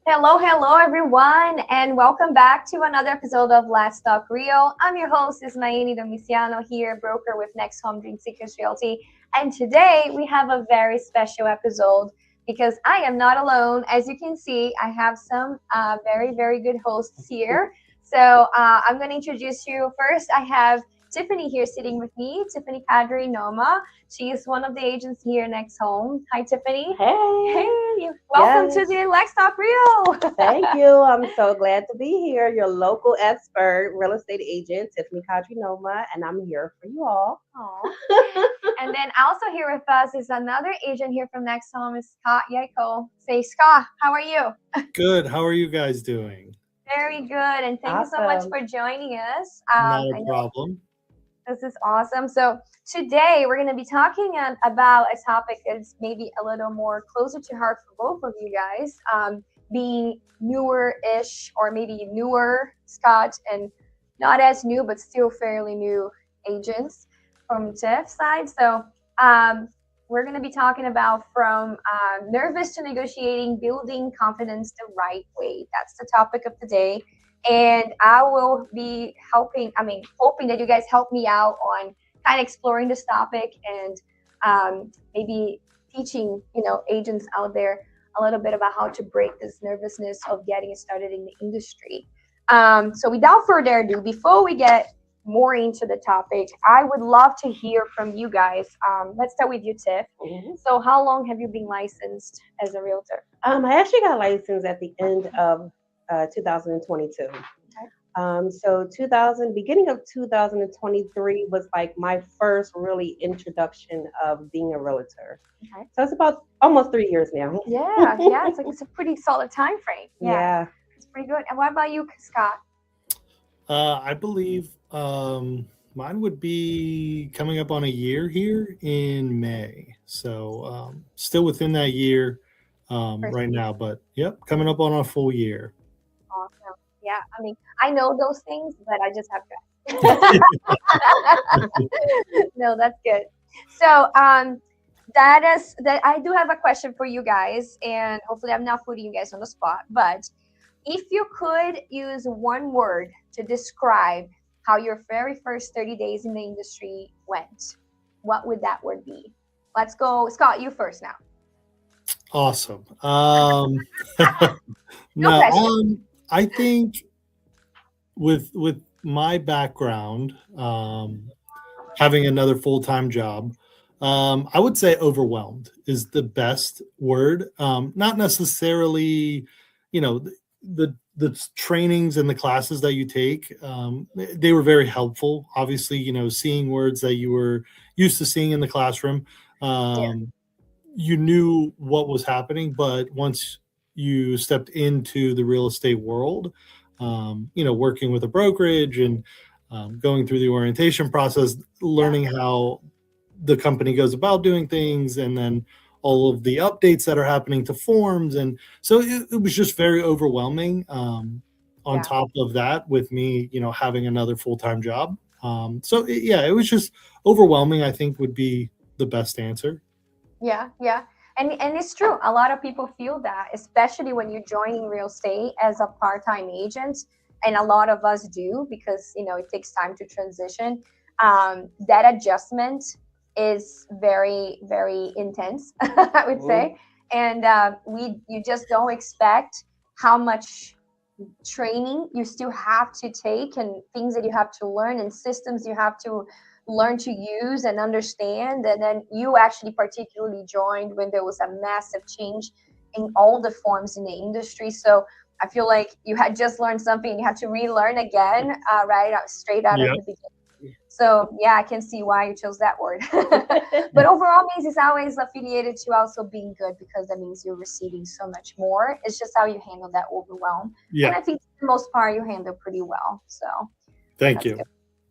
Hello, everyone, and welcome back to another episode of Let's Talk Real. I'm your host, Ismaili Domiciano, here, broker with Next Home Dream Seekers Realty. And today we have a very special episode because I am not alone. As you can see, I have some very good hosts here. So I'm going to introduce you. First, I have Tiffany here sitting with me, Tiffany Kadri Noma. She is one of the agents here next home. Hi, Tiffany. Hey, Welcome to yes, the Let's Talk Real. thank you. I'm so glad to be here. Your local expert, real estate agent, Tiffany Kadri-Noma, and I'm here for you all. Aw. And then also here with us is another agent here from Next Home, is Scott Yako. Say, Scott, how are you? Good. How are you guys doing? Very good, and thank you so much Awesome. for joining us. Not I a know problem. this is awesome. So today we're going to be talking about a topic that's maybe a little more closer to heart for both of you guys, being newer-ish or maybe newer, Scott, and not as new but still fairly new agents from Tiff's side. So we're going to be talking about from nervous to negotiating, building confidence the right way. That's the topic of today. And I will be hoping that you guys help me out on kind of exploring this topic and maybe teaching, agents out there a little bit about how to break this nervousness of getting started in the industry. So without further ado, before we get more into the topic, I would love to hear from you guys. Let's start with you, Tiff. Mhm. So how long have you been licensed as a realtor? I actually got licensed at the end of 2022. Okay. So 2000, beginning of 2023 was like my first really introduction of being a realtor. Okay. So it's about almost 3 years now. Yeah, it's a pretty solid time frame. Yeah, Yeah. it's pretty good. And what about you, Scott? I believe mine would be coming up on a year here in May. So still within that year First right year. now. But yep, coming up on a full year. Awesome. Yeah, I know those things, but I just have to. No, that's good. So, that I do have a question for you guys, and hopefully, I'm not putting you guys on the spot. But if you could use one word to describe how your very first 30 days in the industry went, what would that word be? Let's go, Scott. You first now. Awesome. No No, pressure. I think with my background, having another full time job, I would say overwhelmed is the best word. Not necessarily, the trainings and the classes that you take, they were very helpful. Obviously, seeing words that you were used to seeing in the classroom, Yeah. you knew what was happening. But once you stepped into the real estate world, working with a brokerage and going through the orientation process, Yeah. learning how the company goes about doing things, and then all of the updates that are happening to forms. And so it was just very overwhelming. On Yeah. top of that, with me, having another full-time job. Yeah, it was just overwhelming, I think would be the best answer. Yeah. And it's true. A lot of people feel that, especially when you're joining real estate as a part-time agent. And a lot of us do because, it takes time to transition. That adjustment is very, very intense, I would Mhm. say. And you just don't expect how much training you still have to take and things that you have to learn and systems you have to learn to use and understand. And then you actually particularly joined when there was a massive change in all the forms in the industry. So I feel like you had just learned something and you had to relearn again, right out straight out of Yeah. the beginning. So yeah, I can see why you chose that word. But overall means it's always affiliated to also being good because that means you're receiving so much more. It's just how you handle that overwhelm. And Yeah. I think for the most part you handle pretty well. So Thank that's good.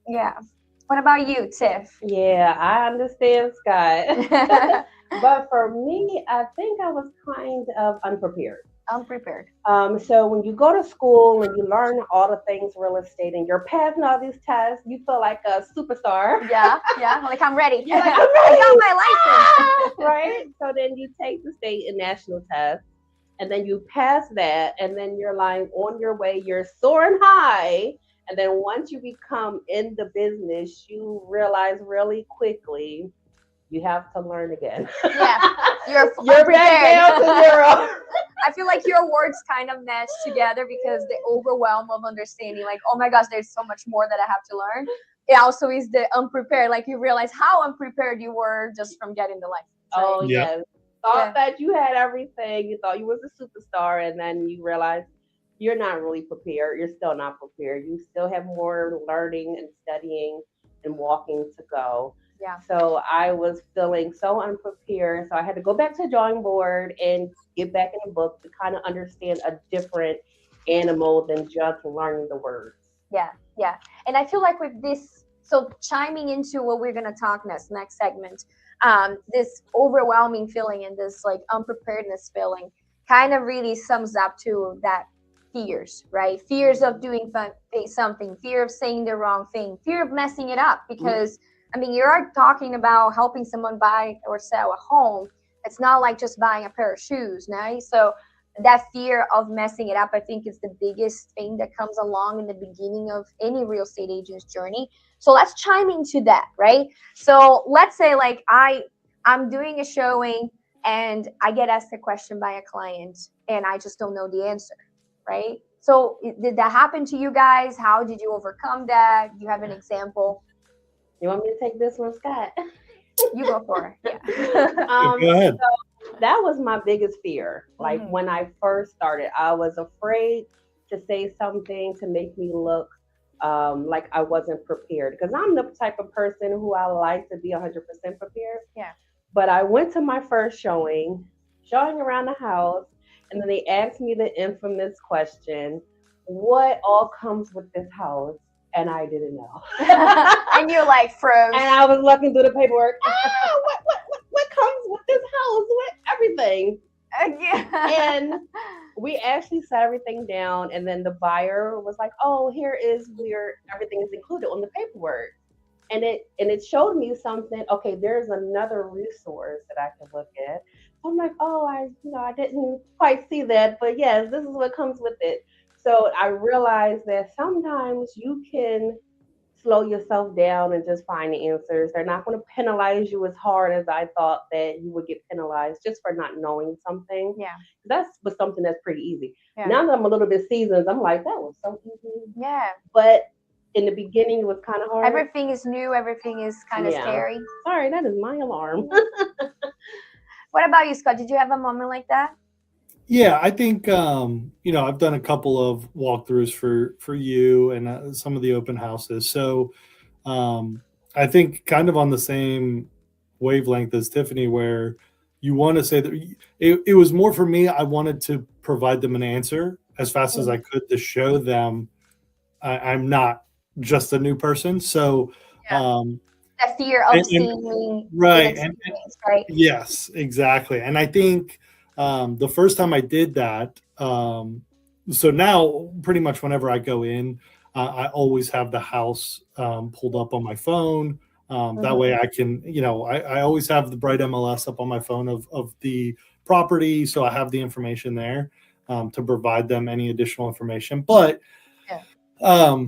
you. Yeah. What about you, Tiff? Yeah, I understand, Scott. But for me, I think I was kind of unprepared. Unprepared. So when you go to school and you learn all the things real estate and you're passing all these tests, you feel like a superstar. Yeah. Like I'm ready. You're like, I'm I got ready. my license. Right? So then you take the state and national test. and then you pass that, and then you're like on your way, you're soaring high. And then once you become in the business, you realize really quickly you have to learn again. Yeah, you're You're back down to unprepared. zero. I feel like your words kind of match together because the overwhelm of understanding, like, oh my gosh, there's so much more that I have to learn. It also is the unprepared, like you realize how unprepared you were just from getting the license. Right? Oh Yeah. yes. Thought Yeah. that you had everything. You thought you was a superstar, and then you realize you're not really prepared. You're still not prepared. You still have more learning and studying and walking to go. Yeah. So I was feeling so unprepared. So I had to go back to the drawing board and get back in the book to kind of understand a different animal than just learning the words. Yeah, yeah. And I feel like with this, so chiming into what we're gonna talk next segment, this overwhelming feeling and this like unpreparedness feeling kind of really sums up to that fears, right? Fears of doing something, fear of saying the wrong thing, fear of messing it up. Because I mean, you're talking about helping someone buy or sell a home. It's not like just buying a pair of shoes, right? So that fear of messing it up, I think, is the biggest thing that comes along in the beginning of any real estate agent's journey. So let's chime into that, right? So let's say like I'm doing a showing and I get asked a question by a client and I just don't know the answer, right? So did that happen to you guys? How did you overcome that? Do you have an example? You want me to take this one, Scott? You go for it. Yeah. Go ahead. That was my biggest fear. Like Mhm. when I first started, I was afraid to say something to make me look like I wasn't prepared. Because I'm the type of person who I like to be 100% prepared. Yeah. But I went to my first showing around the house, and then they asked me the infamous question, what all comes with this house? And I didn't know. And you're like froze. And I was looking through the paperwork. What comes with this house? What everything? Yeah. And we actually set everything down, and then the buyer was like, "Oh, here is where everything is included on the paperwork." And it showed me something. Okay, there's another resource that I can look at. So I'm like, oh, I didn't quite see that, but yes, this is what comes with it. So I realized that sometimes you can slow yourself down and just find the answers. They're not going to penalize you as hard as I thought that you would get penalized just for not knowing something. Yeah. That's was something that's pretty easy. Yeah. Now that I'm a little bit seasoned, I'm like, that was so easy. Yeah. But in the beginning, it was kind of hard. Everything is new. Everything is kind of Yeah. scary. Sorry, that is my alarm. What about you, Scott? Did you have a moment like that? Yeah, I think I've done a couple of walkthroughs for you and some of the open houses. So I think kind of on the same wavelength as Tiffany, where you want to say that it was more for me. I wanted to provide them an answer as fast as I could to show them I'm not just a new person. So Yeah. um, The fear of and seeing right, inexperience, right? yes, exactly. And I think the first time I did that, so now pretty much whenever I go in, I always have the house pulled up on my phone. That way I can, I always have the bright MLS up on my phone of the property. So I have the information there to provide them any additional information. But Yeah.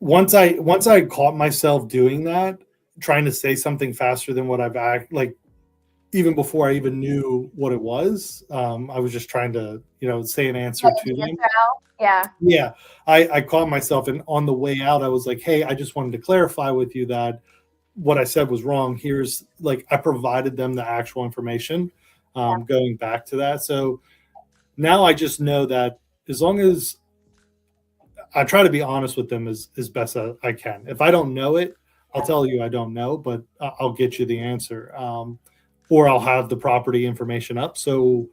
Once I caught myself doing that, trying to say something faster than what like even before I even knew what it was, I was just trying to, say an answer to them. Yeah. Yeah, I caught myself, and on the way out, I was like, "Hey, I just wanted to clarify with you that what I said was wrong. Here's like I provided them the actual information, going back to that. So now I just know that as long as I try to be honest with them as best as I can. If I don't know it, I'll tell you I don't know, but I'll get you the answer. Or I'll have the property information up. So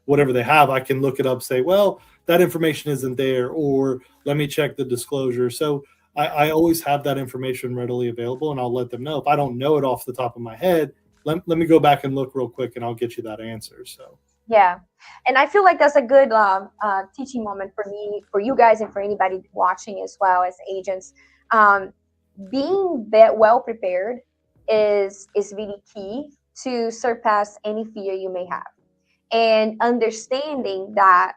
whatever they have, I can look it up, say, well, that information isn't there, or let me check the disclosure. So I always have that information readily available, and I'll let them know. If I don't know it off the top of my head, let me go back and look real quick, and I'll get you that answer. So Yeah. And I feel like that's a good teaching moment for me, for you guys, and for anybody watching as well as agents. Um, being well prepared is really key to surpass any fear you may have. and understanding that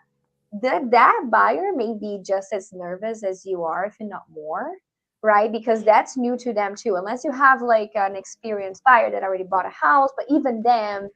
that buyer may be just as nervous as you are, if not more, right? Because that's new to them too. Unless you have like an experienced buyer that already bought a house, but even them,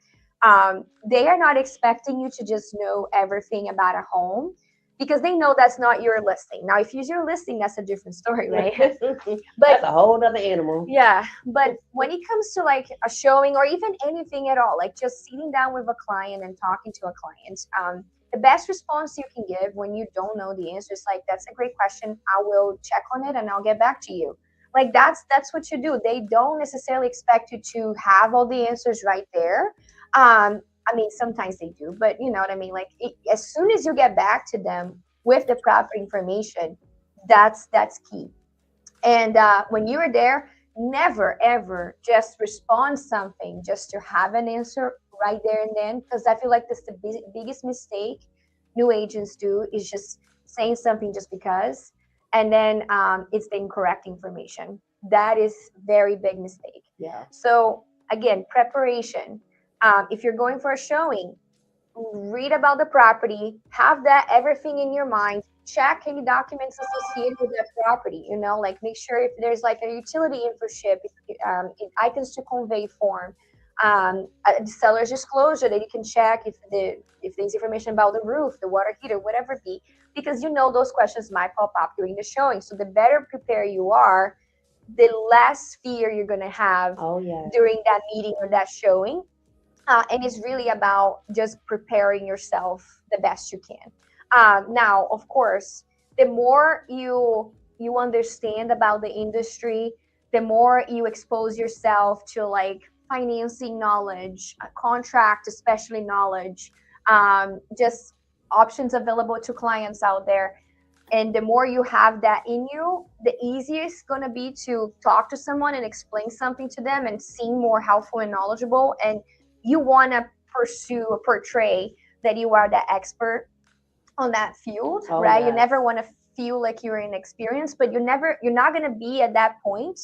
they are not expecting you to just know everything about a home because they know that's not your listing. Now, if it's your listing, that's a different story, right? But That's a whole other animal. yeah, but when it comes to like a showing or even anything at all, like just sitting down with a client and talking to a client, the best response you can give when you don't know the answer is like, "That's a great question. I will check on it and I'll get back to you." Like that's what you do. They don't necessarily expect you to have all the answers right there. I mean, sometimes they do, but you know what I mean. Like as soon as you get back to them with the proper information, that's key. And when you are there, never ever just respond something just to have an answer right there and then. Because I feel like that's the biggest mistake new agents do is just saying something just because, and then it's the incorrect information. That is very big mistake. Yeah. So again, preparation. If you're going for a showing, read about the property, have that everything in your mind, check any documents associated with that property, you know, like make sure if there's like a utility infoship, items to convey form, a seller's disclosure that you can check if there's information about the roof, the water heater, whatever it be, because you know those questions might pop up during the showing. So the better prepared you are, the less fear you're going to have Oh yeah. during that meeting or that showing, and it's really about just preparing yourself the best you can. Now, of course, the more you understand about the industry, the more you expose yourself to like financing knowledge, contract, especially knowledge, just options available to clients out there. And the more you have that in you, the easier it's going to be to talk to someone and explain something to them and seem more helpful and knowledgeable. And you want to pursue or portray that you are the expert on that field, Oh right? You yes. never want to feel like you're inexperienced, but you're not going to be at that point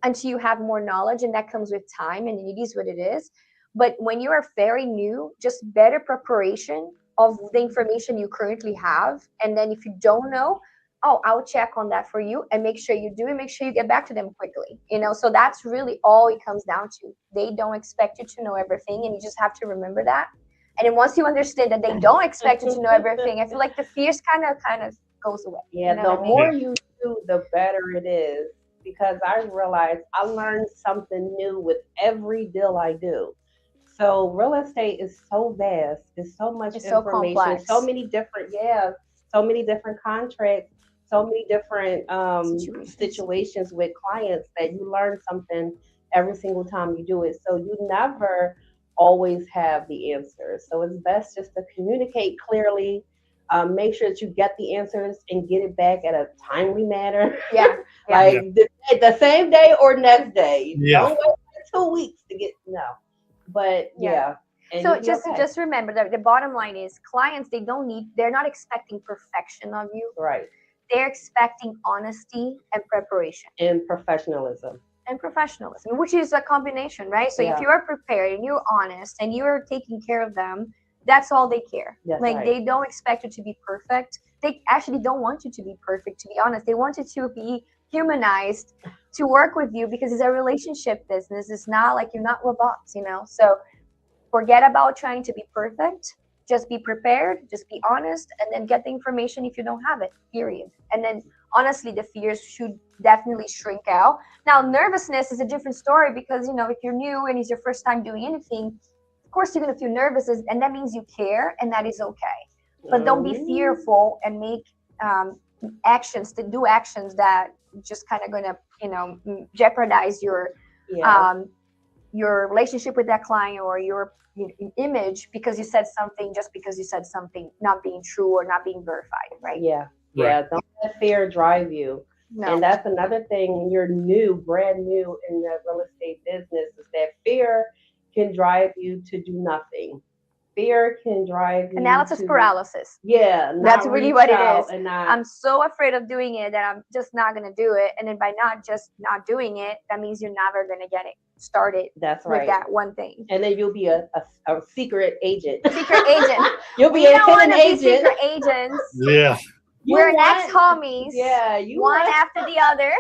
until you have more knowledge, and that comes with time, and it is what it is. But when you are very new, just better preparation of the information you currently have, and then if you don't know, oh, I'll check on that for you and make sure you do, and make sure you get back to them quickly, you know. So that's really all it comes down to. They don't expect you to know everything, and you just have to remember that. And then once you understand that they don't expect you to know everything, I feel like the fears kind of goes away. You Yeah, know the what I mean? more you do, the better it is. Because I realize I learn something new with every deal I do. So real estate is so vast. It's so much It's so information, so complex. many different, yeah, so many different contracts, so many different Situations. situations with clients that you learn something every single time you do it. So you never always have the answers. So it's best just to communicate clearly, make sure that you get the answers and get it back at a timely manner. Yeah, yeah. Yeah. Like the same day or next day. Yeah. Don't wait for 2 weeks to get no. But Yeah. yeah, and So you'll be just okay. just remember that the bottom line is clients, they're not expecting perfection of you. Right. They're expecting honesty and preparation And professionalism. and professionalism, which is a combination, right? So if Yeah. you are prepared and you're honest and you're taking care of them, that's all they care. That's Like right. they don't expect you to be perfect. They actually don't want you to be perfect, to be honest. They want you to be humanized, to work with you, because it's a relationship business. It's not like you're not robots, you know? So forget about trying to be perfect. Just be prepared, just be honest, and then get the information if you don't have it, period. And then honestly, the fears should definitely shrink out. Now, nervousness is a different story because, you know, if you're new and it's your first time doing anything, of course you're going to feel nervous, and that means you care, and that is okay. But don't be Mm, fearful and make um, actions to do actions that just kind of going to, you know, jeopardize yeah. um, your relationship with that client or your image because you said something, just because you said something not being true or not being verified, right? Yeah. Right. Yeah. Don't let fear drive you. And No. that's another thing when you're new, brand new in the real estate business, is that fear can drive you to do nothing. fear can drive you Analysis to, paralysis. yeah, That's not really reach what it out is. and not. I'm so afraid of doing it that I'm just not going to do it. And then by not doing it, that means you're never going to get it started That's with right. that one thing. And then you'll be a secret agent. Secret agent. You'll be We a don't want hidden to be agent. secret agents. Yeah. We're want- next homies. Yeah, you one want, after the other.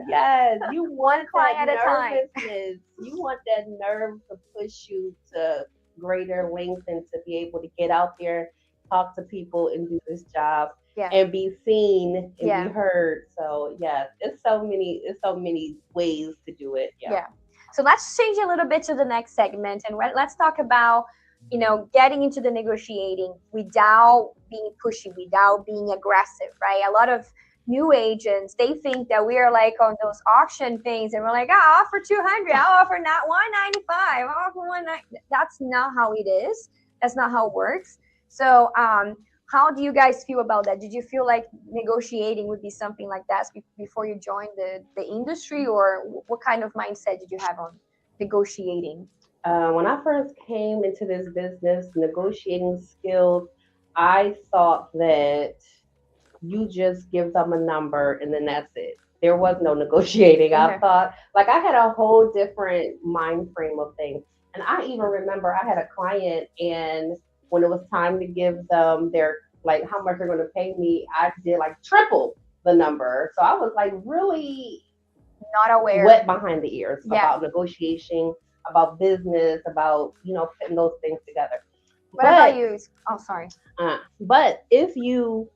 yes, you want client that at a time. nervousness. You want that nerve to push you to greater lengths and to be able to get out there, talk to people, and do this job Yeah. and be seen and Yeah. be heard. So yeah, it's so many ways to do it. Yeah. So let's change a little bit to the next segment, and let's talk about, getting into the negotiating without being pushy, without being aggressive, right? A lot of new agents, they think that we are like on those auction things, and we're like, I'll offer 200, I'll offer not 195, I'll offer 190. That's not how it is. That's not how it works. So, how do you guys feel about that? Did you feel like negotiating would be something like that before you joined the industry, or what kind of mindset did you have on negotiating? When I first came into this business, negotiating skills, I thought that you just give them a number and then that's it. There was no negotiating. Okay. I thought, like, I had a whole different mind frame of things. And I even remember I had a client, and when it was time to give them their, like, how much they're going to pay me, I did like triple the number. So I was like really Not aware. wet behind the ears Yeah. about negotiation, about business, about, putting those things together. What about you? Oh, sorry. But if you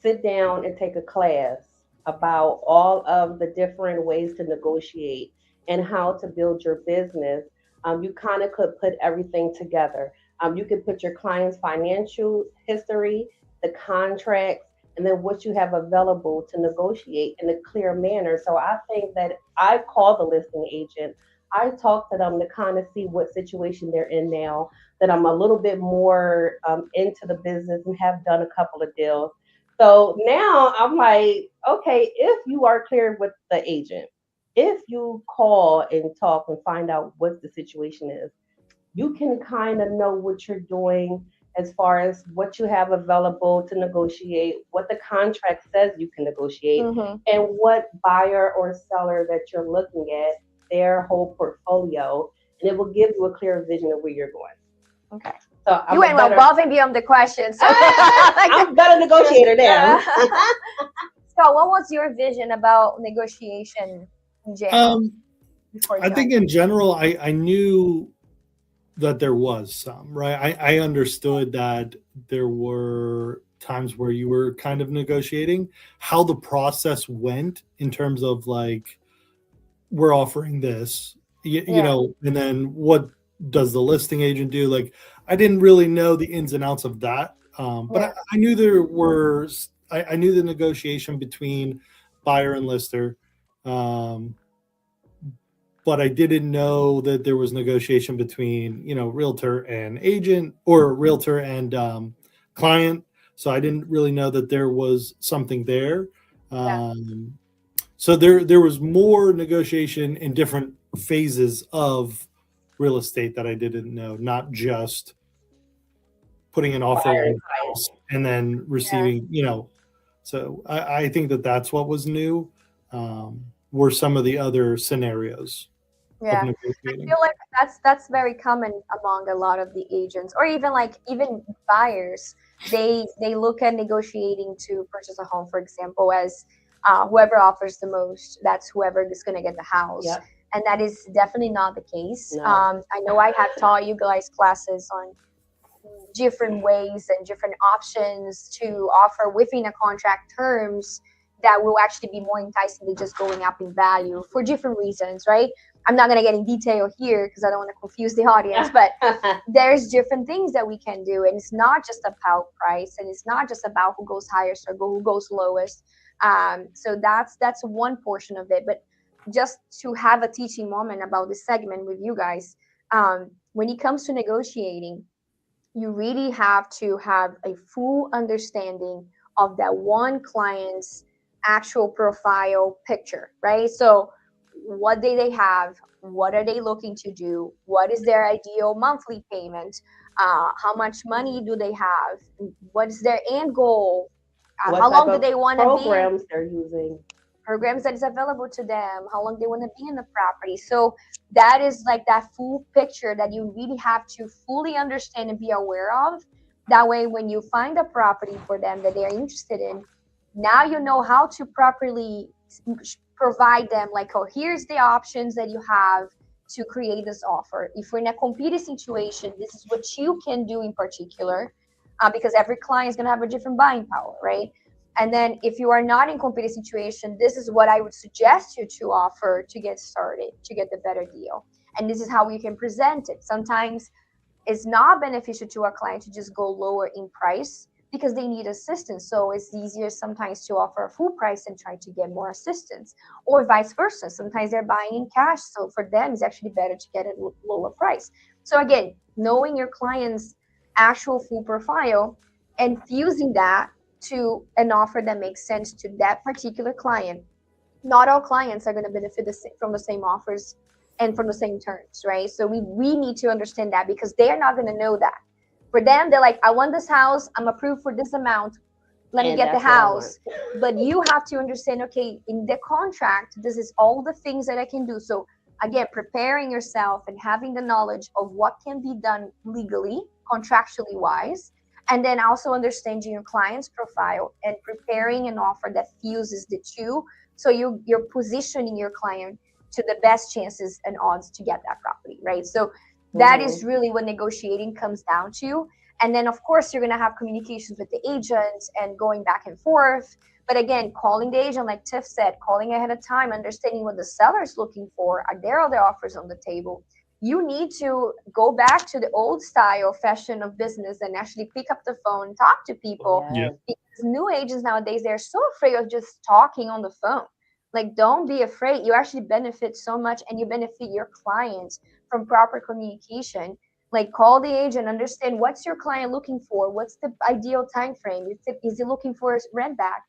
sit down and take a class about all of the different ways to negotiate and how to build your business, you kind of could put everything together. You could put your client's financial history, the contracts, and then what you have available to negotiate in a clear manner. So I think that I call the listing agent. I talk to them to kind of see what situation they're in now, that I'm a little bit more into the business and have done a couple of deals. So now I'm like, okay, if you are clear with the agent, if you call and talk and find out what the situation is, you can kind of know what you're doing as far as what you have available to negotiate, what the contract says you can negotiate, and what buyer or seller that you're looking at, their whole portfolio, and it will give you a clear vision of where you're going. Okay. So you went above and beyond the question. So I'm a better negotiator now. Scott, what was your vision about negotiation in general? I think in general, I knew that there was some, right? I understood that there were times where you were kind of negotiating. How the process went in terms of like, we're offering this, you know, and then what does the listing agent do? Like, I didn't really know the ins and outs of that. But I knew there were, I knew the negotiation between buyer and lister. But I didn't know that there was negotiation between, realtor and agent, or realtor and client. So I didn't really know that there was something there. So there was more negotiation in different phases of real estate that I didn't know, not just putting an offer in house and then receiving, So I think that that's what was new. Were some of the other scenarios. Yeah, I feel like that's very common among a lot of the agents, or even buyers. They look at negotiating to purchase a home, for example, as whoever offers the most, that's whoever is going to get the house. Yep. And that is definitely not the case. No. I know I have taught you guys classes on different ways and different options to offer within a contract terms that will actually be more enticing than just going up in value for different reasons, right? I'm not going to get in detail here because I don't want to confuse the audience, but there's different things that we can do. And it's not just about price, and it's not just about who goes highest or who goes lowest. So that's one portion of it. But just to have a teaching moment about this segment with you guys, when it comes to negotiating, you really have to have a full understanding of that one client's actual profile picture, right? So what do they have? what are they looking to do, what is their ideal monthly payment, how much money do they have, what is their end goal, What how type long do of they want to be in programs they're using? programs that is available to them, how long they want to be in the property. So that is like that full picture that you really have to fully understand and be aware of. That way, when you find a property for them that they're interested in, now you know how to properly provide them, like, oh, here's the options that you have to create this offer. If we're in a competing situation, this is what you can do in particular, because every client is going to have a different buying power, right? And then if you are not in competing situation, this is what I would suggest you to offer to get started, to get the better deal. And this is how you can present it. Sometimes it's not beneficial to a client to just go lower in price because they need assistance. So it's easier sometimes to offer a full price and try to get more assistance, or vice versa. Sometimes they're buying in cash. So for them, it's actually better to get a lower price. So again, knowing your client's actual full profile and fusing that to an offer that makes sense to that particular client. Not all clients are going to benefit from the same offers and from the same terms, right? So we need to understand that, because they are not going to know that. For them, they're like, I want this house, I'm approved for this amount, let me And get the that's what I want. house. But you have to understand, okay, in the contract, this is all the things that I can do. So again, preparing yourself and having the knowledge of what can be done legally, contractually wise, and then also understanding your client's profile and preparing an offer that fuses the two. So you're positioning your client to the best chances and odds to get that property, right? So that is Mm-hmm. really what negotiating comes down to. And then, of course, you're going to have communications with the agent and going back and forth. But again, calling the agent, like Tiff said, calling ahead of time, understanding what the seller is looking for. Are there other offers on the table? You need to go back to the old style fashion of business and actually pick up the phone, talk to people. Yeah. Yes. Because new agents nowadays, they're so afraid of just talking on the phone. Like, don't be afraid. You actually benefit so much, and you benefit your clients from proper communication. Like, call the agent, understand what's your client looking for, what's the ideal time frame, is he looking for a rent back,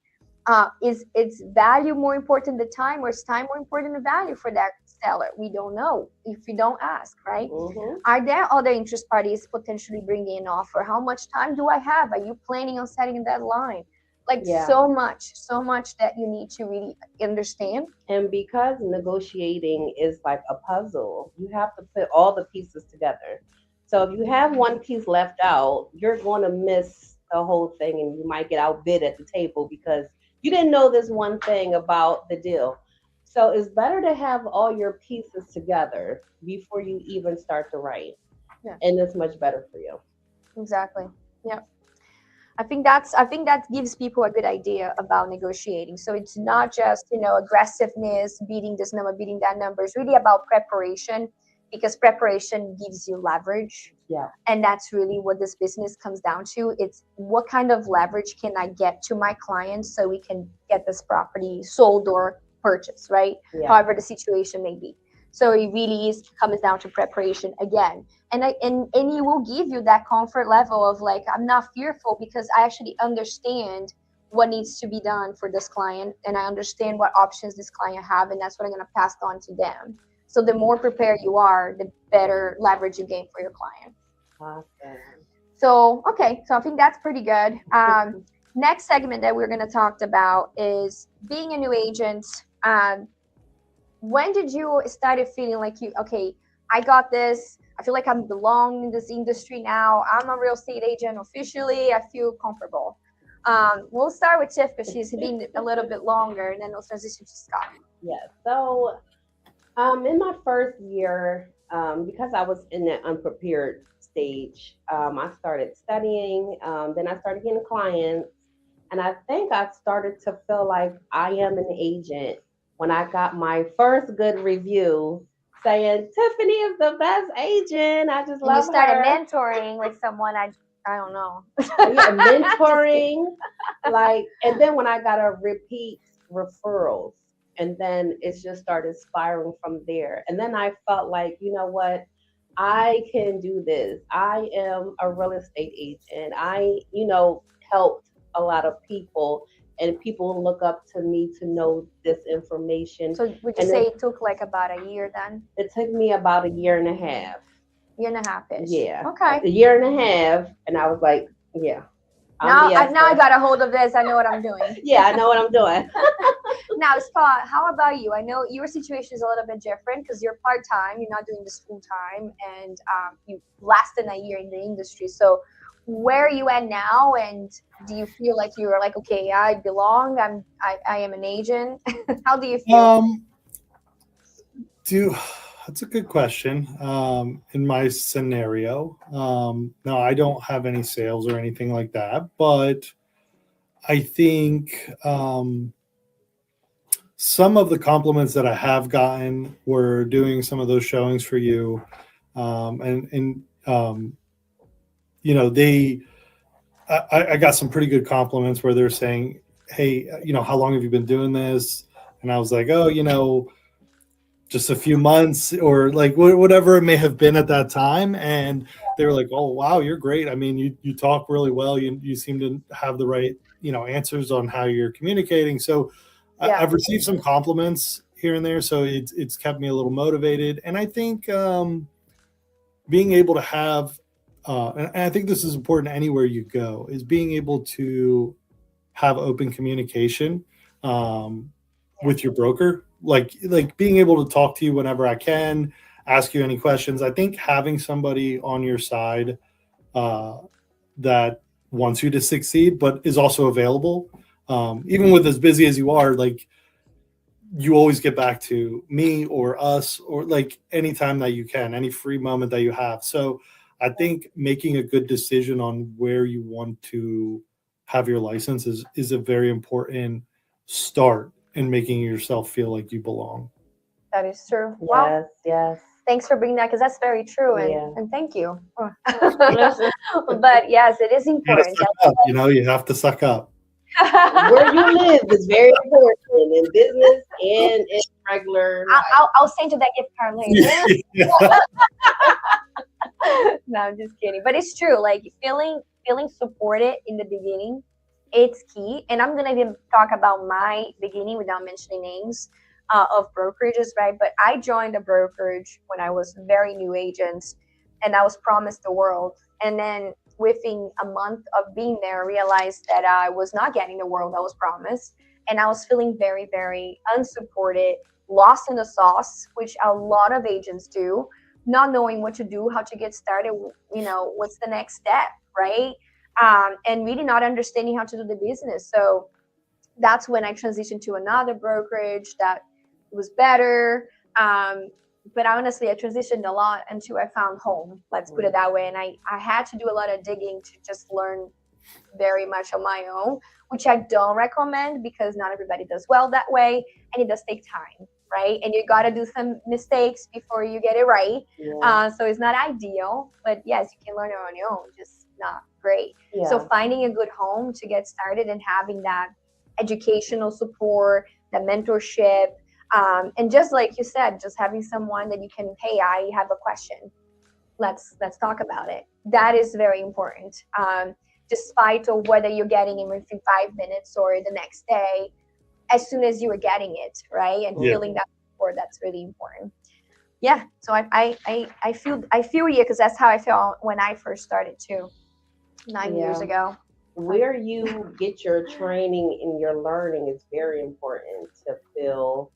is its value more important than time, or is time more important than value for that seller? We don't know if you don't ask, right? Mm-hmm. Are there other interest parties potentially bringing an offer? How much time do I have? Are you planning on setting a deadline? Like, Yeah. so much that you need to really understand. And because negotiating is like a puzzle, you have to put all the pieces together. So if you have one piece left out, you're going to miss the whole thing, and you might get outbid at the table because you didn't know this one thing about the deal. So it's better to have all your pieces together before you even start to write. Yeah, And it's much better for you. exactly. Yeah. I think that gives people a good idea about negotiating. So it's not just, aggressiveness, beating this number, beating that number. It's really about preparation, because preparation gives you leverage. Yeah. And that's really what this business comes down to. It's what kind of leverage can I get to my clients so we can get this property sold or purchased, right? Yeah. However the situation may be. So it really is comes down to preparation again. And it will give you that comfort level of, like, I'm not fearful because I actually understand what needs to be done for this client, and I understand what options this client have, and that's what I'm going to pass on to them. So the more prepared you are, the better leverage you gain for your client. Awesome. So okay, so I think that's pretty good. Next segment that we're going to talk about is being a new agent. When did you started feeling like, okay, I got this, I feel like I'm belong in this industry now, I'm a real estate agent officially, I feel comfortable? We'll start with Tiff because she's been a little bit longer, and then we'll transition to Scott. Yeah. So in my first year, because I was in that unprepared stage, I started studying. Then I started getting clients, and I think I started to feel like I am an agent when I got my first good review saying Tiffany is the best agent. I just And you love started her. mentoring with someone, I don't know. Yeah, Just kidding. mentoring, like, and then when I got a repeat referrals, and then it just started spiraling from there. And then I felt like, you know what, I can do this. I am a real estate agent. I helped a lot of people and people look up to me to know this information. So would you And say it took like about a year then? it took me about a year and a half. Year and a half-ish. Yeah, Okay. a year and a half, and I was like, yeah, I'm Now, the now I expert. got a hold of this. I know what I'm doing. Yeah, I know what I'm doing. Now, Scott, how about you? I know your situation is a little bit different because you're part time. You're not doing this full time, and you less than a year in the industry. So, where are you at now? And do you feel like you're like, okay, I belong. I am an agent. How do you feel? Um, do That's a good question. In my scenario, no, I don't have any sales or anything like that, but I think some of the compliments that I have gotten were doing some of those showings for you, and they I got some pretty good compliments where they're saying, "Hey, how long have you been doing this?" And I was like, "Oh, just a few months or like whatever it may have been at that time." And they were like, "Oh, wow, you're great. I mean, you talk really well. You seem to have the right answers on how you're communicating." So Yeah, I've received some compliments here and there, so it's kept me a little motivated. And I think being able to have and I think this is important anywhere you go, is being able to have open communication yeah, with your broker, like being able to talk to you whenever I can, ask you any questions. I think having somebody on your side uh, that wants you to succeed but is also available, even with as busy as you are, like you always get back to me or us, or like anytime that you can, any free moment that you have. So I think making a good decision on where you want to have your license is a very important start in making yourself feel like you belong. that is true. Well, Yes, yes, thanks for bringing that because that's very true, and yeah. thank you. But yes, it is You gotta important. suck up, you have to suck up. Where you live is very important in business and in regular life. I'll send you that gift card later. Yeah. No, I'm just kidding. But it's true. Like feeling supported in the beginning, it's key. And I'm gonna even talk about my beginning without mentioning names of brokerages, right? But I joined a brokerage when I was very new agent, and I was promised the world. And then within a month of being there, I realized that I was not getting the world I was promised, and I was feeling very, very unsupported, lost in the sauce, which a lot of agents do, not knowing what to do, how to get started, what's the next step, right? And really not understanding how to do the business. So that's when I transitioned to another brokerage that was better. But honestly, I transitioned a lot until I found home. Let's put it that way. And I had to do a lot of digging to just learn very much on my own, which I don't recommend because not everybody does well that way, and it does take time, right? And you got to do some mistakes before you get it right. Yeah, So it's not ideal, but yes, you can learn it on your own, just not great. So yeah, finding a good home to get started and having that educational support, the mentorship, and just like you said, just having someone that you can, hey, I have a question, let's talk about it. That is very important. Despite of whether you're getting it within 5 minutes or the next day, as soon as you are getting it, right, and Yeah. feeling that support, that's really important. Yeah. So I feel you because that's how I felt when I first started too, 9 years yeah. ago. Where you get your training and your learning is very important to feel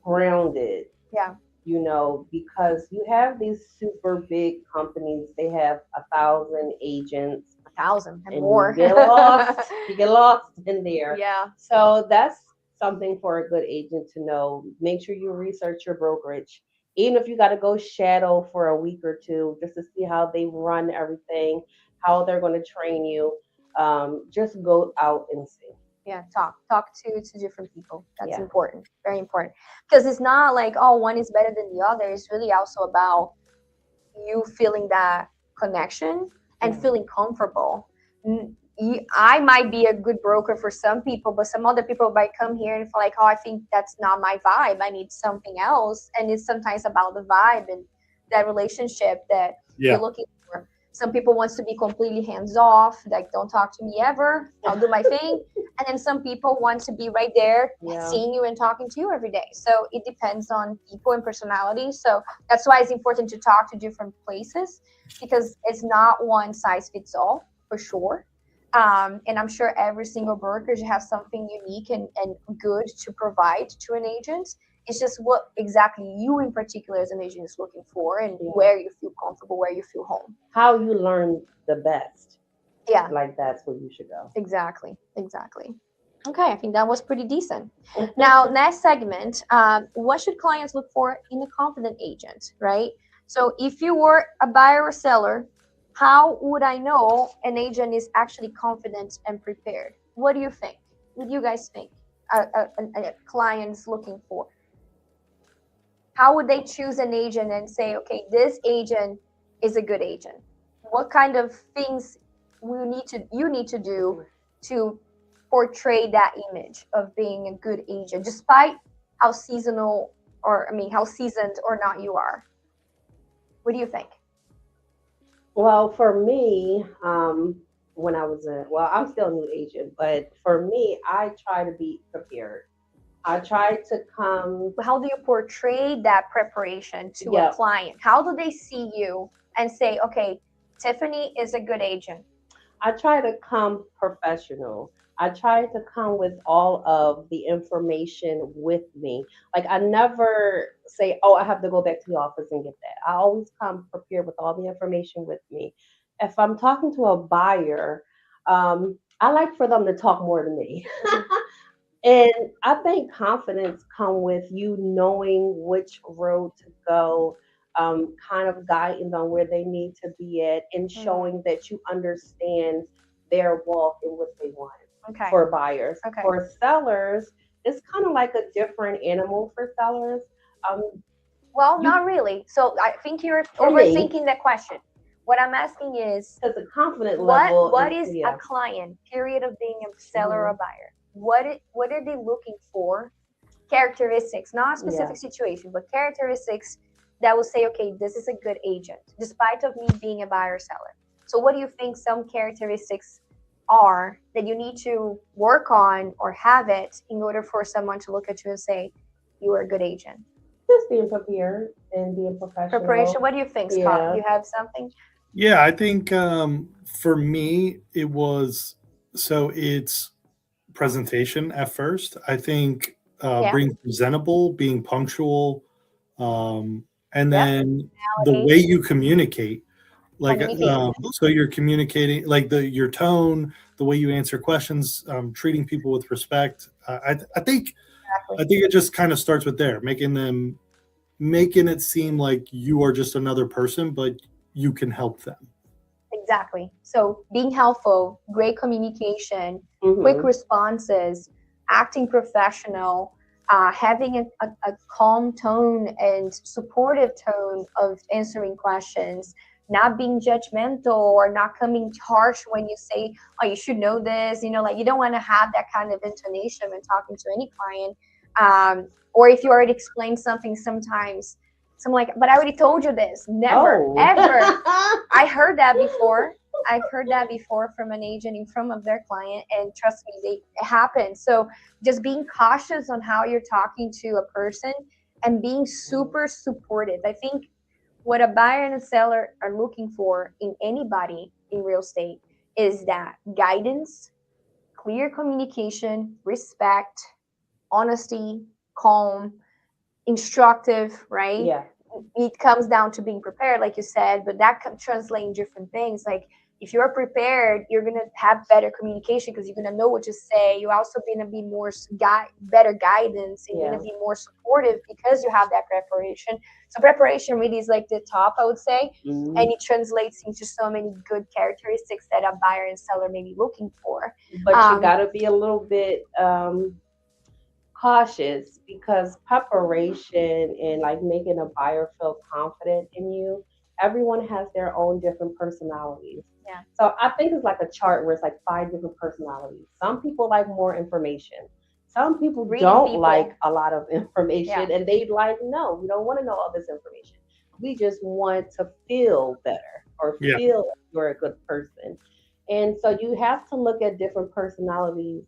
grounded, Yeah, because you have these super big companies, they have 1,000 agents, 1,000 and and more. you get lost in there. Yeah, So that's something for a good agent to know. Make sure you research your brokerage. Even if you got to go shadow for a week or two just to see how they run everything, how they're going to train you, just go out and see. yeah. Talk to different people. That's Yeah. important, very important, because it's not like, oh, one is better than the other. It's really also about you feeling that connection and Yeah. feeling comfortable. I might be a good broker for some people, but some other people might come here and feel like, oh, I think that's not my vibe. I need something else. And it's sometimes about the vibe and that relationship that you're Yeah. looking for. Some people wants to be completely hands off, like don't talk to me ever. I'll do my thing. And then some people want to be right there, Yeah. seeing you and talking to you every day. So it depends on people and personality. So that's why it's important to talk to different places, because it's not one size fits all for sure. And I'm sure every single brokerage has something unique and good to provide to an agent. It's just what exactly you in particular as an agent is looking for, and Yeah. where you feel comfortable, where you feel home. How you learn the best. Yeah, Like that's where you should go. exactly. Exactly. Okay, I think that was pretty decent. Now, next segment, what should clients look for in a confident agent, right? So if you were a buyer or seller, how would I know an agent is actually confident and prepared? What do you think? What do you guys think a client's looking for? How would they choose an agent and say, okay, this agent is a good agent? What kind of things you need to do to portray that image of being a good agent, despite how seasonal, or I mean, how seasoned or not you are? What do you think? Well, for me, when I was well, I'm still a new agent, but for me, I try to be prepared. I try to come, How do you portray that preparation to a yeah, client? How do they see you and say, okay, Tiffany is a good agent? I try to come professional. I try to come with all of the information with me. Like I never say, "Oh, I have to go back to the office and get that." I always come prepared with all the information with me. If I'm talking to a buyer, I like for them to talk more to me. And I think confidence come with you knowing which road to go, kind of guiding them where they need to be at, and Mhm. showing that you understand their walk and what they want. Okay. For buyers, Okay. for sellers, it's kind of like a different animal for sellers. Um, Well, you not really. So I think you're for me, overthinking the question. What I'm asking is, because the confident what level what is is a yeah. client, period, of being a seller or a Hmm. buyer? What are they looking for? Characteristics, not a Yeah. specific situation, but characteristics that will say, okay, this is a good agent, despite of me being a buyer or seller. So what do you think some characteristics are that you need to work on or have it in order for someone to look at you and say, you are a good agent? Just being prepared and being Preparation. professional. What do you think, Scott? Yeah. You have something? Yeah, I think for me it was so it's presentation at first. I think Yeah. being presentable, being punctual, and Yep. then the Personality, way you communicate. Like communication. so you're communicating like the your tone, the way you answer questions, treating people with respect. I Exactly. think it just kind of starts with there, making it seem like you are just another person, but you can help them. Exactly. So being helpful, great communication, quick Hmm. responses, acting professional, having a calm tone and supportive tone of answering questions, not being judgmental or not coming harsh when you say, oh, you should know this. Like you don't want to have that kind of intonation when talking to any client. Or if you already explained something sometimes, so I'm like, but I already told you this. Never, Oh. ever. I heard that before. I've heard that before from an agent in front of their client, and trust me, it happens. So just being cautious on how you're talking to a person and being super supportive. I think what a buyer and a seller are looking for in anybody in real estate is that guidance, clear communication, respect, honesty, calm, instructive, right? Yeah. It comes down to being prepared, like you said, but that can translate in different things. Like if you're prepared, you're gonna have better communication because you're gonna know what to say. You're also gonna be more better guidance, and you're Yeah. gonna be more supportive because you have that preparation. So preparation really is like the top, I would say, Hmm. and it translates into so many good characteristics that a buyer and seller may be looking for. But you Um, got to be a little bit cautious because preparation and like making a buyer feel confident in you, everyone has their own different personalities. yeah, So I think it's like a chart where it's like five different personalities. Some people like more information. Some people reading don't people, like a lot of yeah, information and they like, no, we don't want to know all this information. We just want to feel better or Yeah. feel like you're a good person. And so you have to look at different personalities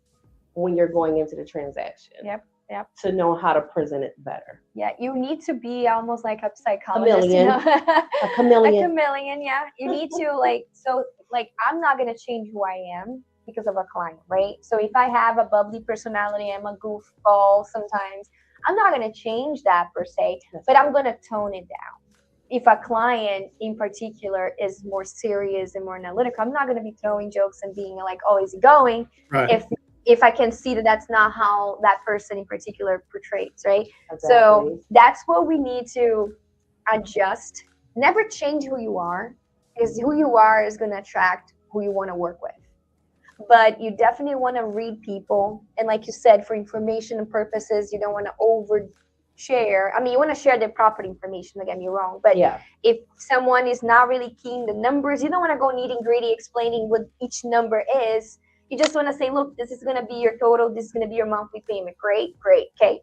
when you're going into the transaction. Yep. To know how to present it better. Yeah, you need to be almost like a psychologist, Chameleon. A chameleon. chameleon, yeah. You need to like I'm not gonna change who I am because of a client, right? So if I have a bubbly personality, I'm a goofball sometimes, I'm not gonna change that per se, but I'm gonna tone it down. If a client in particular is more serious and more analytical, I'm not gonna be throwing jokes and being like, oh, easygoing. Right. If I can see that that's not how that person in particular portrays, right? Exactly. So that's what we need to adjust. Never change who you are, because who you are is going to attract who you want to work with. But you definitely want to read people. And like you said, for information and purposes, you don't want to overshare. I mean, you want to share the proper information, don't get me wrong. But if someone is not really keen the numbers, you don't want to go nitty gritty explaining what each number is. You just want to say, look, this is going to be your total. This is going to be your monthly payment. Great. Okay.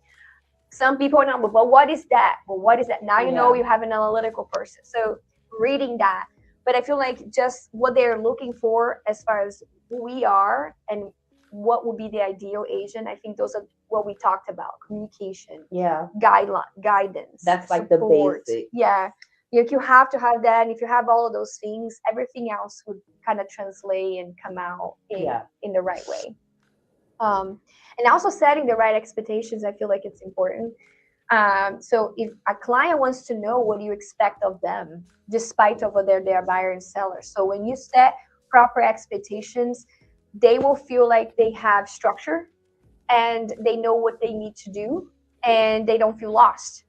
Some people know, but what is that? Well, what is that? Now you know you have an analytical person. So reading that. But I feel like just what they're looking for as far as who we are and what would be the ideal agent, I think those are what we talked about. Communication. Yeah. Guidance. That's like support. the basic. Yeah. You have to have that. And if you have all of those things, everything else would kind of translate and come out in the right way. And also setting the right expectations, I feel like it's important. So if a client wants to know what you expect of them, despite of whether they're buyer and seller. So when you set proper expectations, they will feel like they have structure and they know what they need to do and they don't feel lost.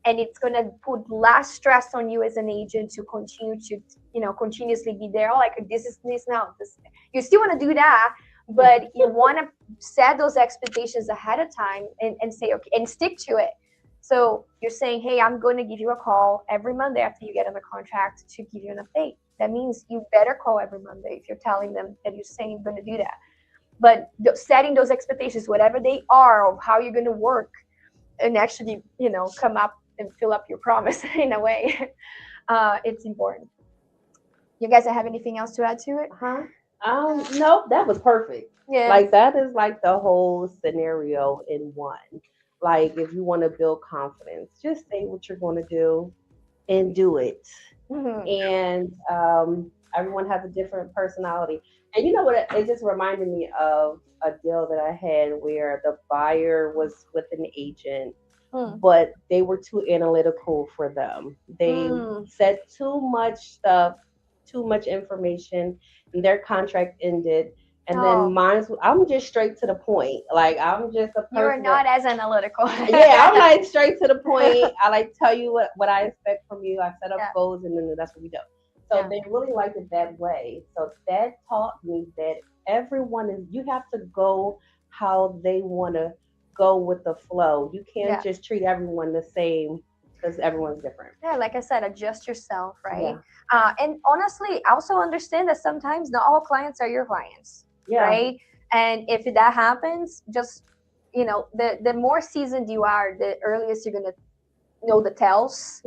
And it's going to put less stress on you as an agent to continue to, continuously be there. Oh, like this is this now. You still want to do that, but you want to set those expectations ahead of time and say, okay, and stick to it. So you're saying, hey, I'm going to give you a call every Monday after you get on the contract to give you an update. That means you better call every Monday if you're telling them that you're saying you're going to do that. But setting those expectations, whatever they are, of how you're going to work and actually, come up and fill up your promise in a way, it's important. You guys have anything else to add to it? No, that was perfect. Yeah. Like that is like the whole scenario in one. Like if you want to build confidence, just say what you're going to do and do it. And everyone has a different personality. And you know what? It just reminded me of a deal that I had where the buyer was with an agent, but they were too analytical for them. They said too much stuff, too much information, and their contract ended. And then I'm just straight to the point. Like I'm just a person. You're not as analytical. I'm like straight to the point. I like tell you what I expect from you. I set up goals and then that's what we do. So they really liked it that way. So that taught me that you have to go how they want to go with the flow. You can't just treat everyone the same because everyone's different. Yeah, like I said, adjust yourself, right? And honestly, also understand that sometimes not all clients are your clients. Right? And if that happens, just the more seasoned you are, the earliest you're gonna know the tells.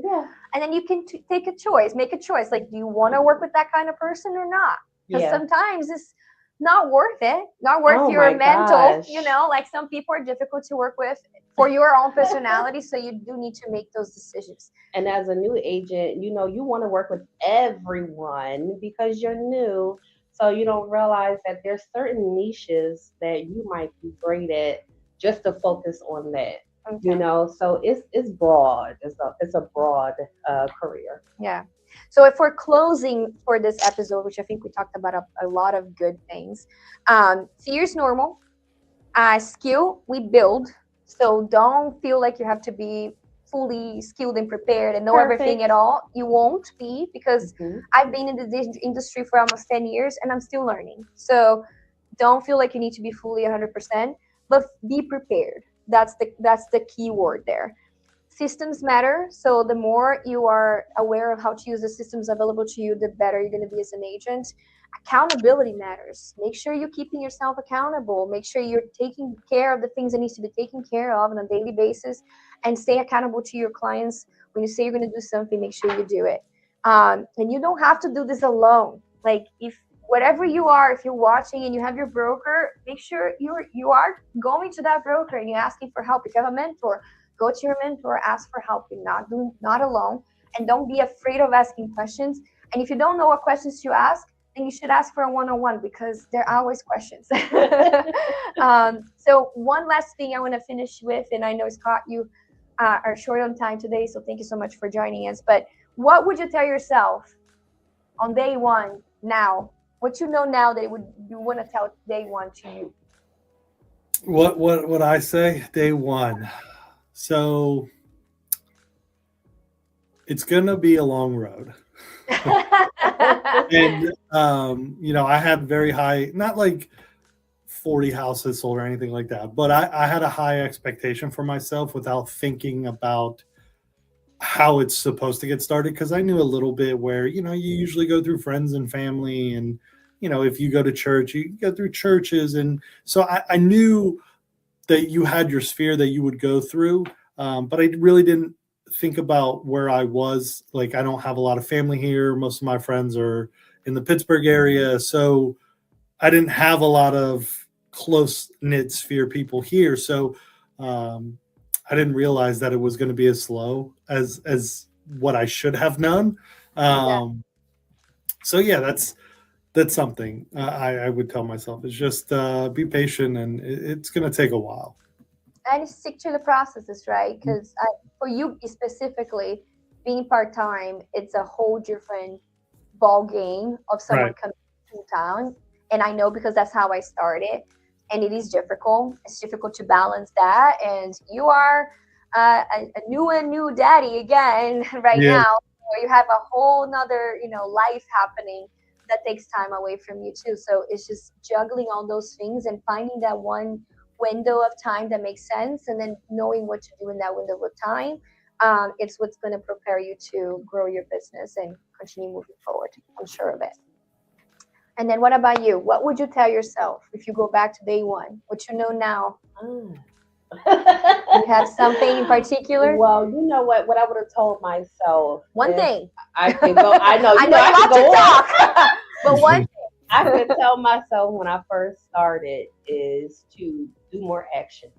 And then you can make a choice. Like, do you want to work with that kind of person or not? Because sometimes it's not worth it. Not worth your mental. Like some people are difficult to work with for your own personality. So you do need to make those decisions. And as a new agent, you want to work with everyone because you're new. So you don't realize that there's certain niches that you might be great at just to focus on that. So it's broad. It's a broad career. Yeah. So if we're closing for this episode, which I think we talked about a lot of good things, fear is normal. Skill we build. So don't feel like you have to be fully skilled and prepared and know everything at all. You won't be, because I've been in the industry for almost 10 years and I'm still learning. So don't feel like you need to be fully 100%, but be prepared. That's the key word there. Systems matter. So the more you are aware of how to use the systems available to you, the better you're going to be as an agent. Accountability matters. Make sure you're keeping yourself accountable. Make sure you're taking care of the things that needs to be taken care of on a daily basis, and stay accountable to your clients. When you say you're going to do something, make sure you do it. And you don't have to do this alone. Like if whatever you are, if you're watching and you have your broker, make sure you are going to that broker and you're asking for help. If you have a mentor, go to your mentor, ask for help. You're not alone, and don't be afraid of asking questions. And if you don't know what questions to ask, then you should ask for a one-on-one because there are always questions. So one last thing I want to finish with, and I know Scott, you are short on time today, so thank you so much for joining us. But what would you tell yourself on day one now? What you know now that you want to tell day one to you? What I say day one. So it's gonna be a long road. And I had very high, not like 40 houses sold or anything like that, but I had a high expectation for myself without thinking about how it's supposed to get started, because I knew a little bit where you usually go through friends and family, and if you go to church, you go through churches, and so I knew that you had your sphere that you would go through, but I really didn't think about where I was. Like, I don't have a lot of family here. Most of my friends are in the Pittsburgh area, so I didn't have a lot of close knit sphere people here. So I didn't realize that it was going to be as slow as what I should have known. So yeah, that's something I would tell myself, is just be patient, and it's going to take a while. And stick to the processes, right? Because for you specifically, being part-time, it's a whole different ball game of someone Right. coming to town. And I know because that's how I started, and it is difficult. It's difficult to balance that, and you are a new daddy again right Yeah. now. So you have a whole nother life happening that takes time away from you too. So it's just juggling all those things and finding that one window of time that makes sense, and then knowing what to do in that window of time. It's what's going to prepare you to grow your business and continue moving forward. I'm sure of it. And then what about you? What would you tell yourself if you go back to day one? What you know now? You have something in particular? Well, you know what I would have told myself. One thing. I can go. I know. I know you I love can go to on. talk, but one. I could tell myself when I first started is to do more action.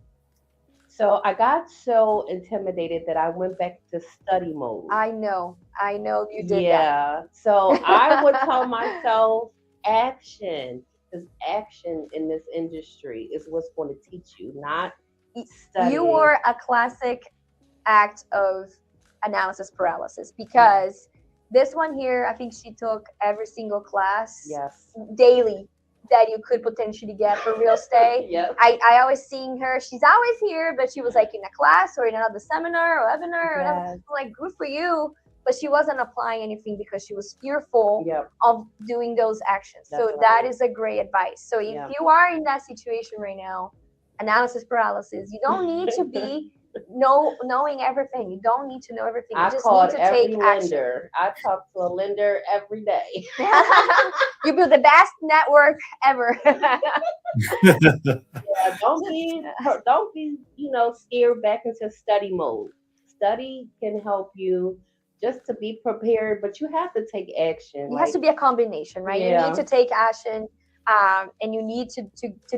So I got so intimidated that I went back to study mode. I know you did that. Yeah. So I would tell myself action, because action in this industry is what's going to teach you, not studying. You were a classic act of analysis paralysis, because this one here, I think she took every single class Yes. daily that you could potentially get for real estate. Yep. I always seeing her. She's always here, but she was like in a class or in another seminar or webinar or whatever. Yes. I'm like, good for you. But she wasn't applying anything because she was fearful Yep. of doing those actions. That's So right. that is a great advice. So if Yeah. you are in that situation right now, analysis paralysis, you don't need to be knowing everything. You don't need to know everything. You I just called need to every take action. lender. I talk to a lender every day. You build the best network ever. Yeah, don't be scared back into study mode. Study can help you just to be prepared, but you have to take action. It has to be a combination, right? You Yeah. need to take action, and you need to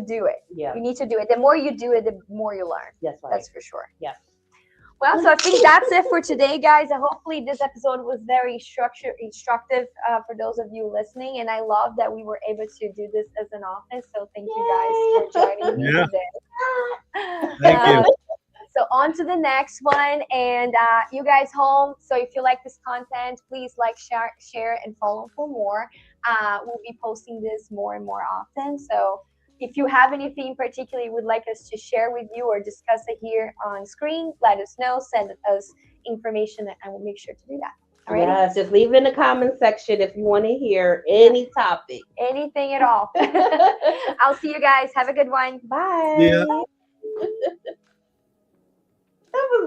do it. Yeah. You need to do it. The more you do it, the more you learn. That's right. That's for sure. Yeah. Well, so I think that's it for today, guys. And hopefully this episode was very instructive for those of you listening. And I love that we were able to do this as an office. So thank you guys for joining me Yeah. today. Thank you. So on to the next one, and you guys home. So if you like this content, please like, share, and follow for more. We'll be posting this more and more often. So if you have anything in particular you would like us to share with you or discuss it here on screen, let us know. Send us information, and we'll make sure to do that. Alrighty? Yes, just leave it in the comment section if you want to hear any topic. Anything at all. I'll see you guys. Have a good one. Bye. Yeah. That was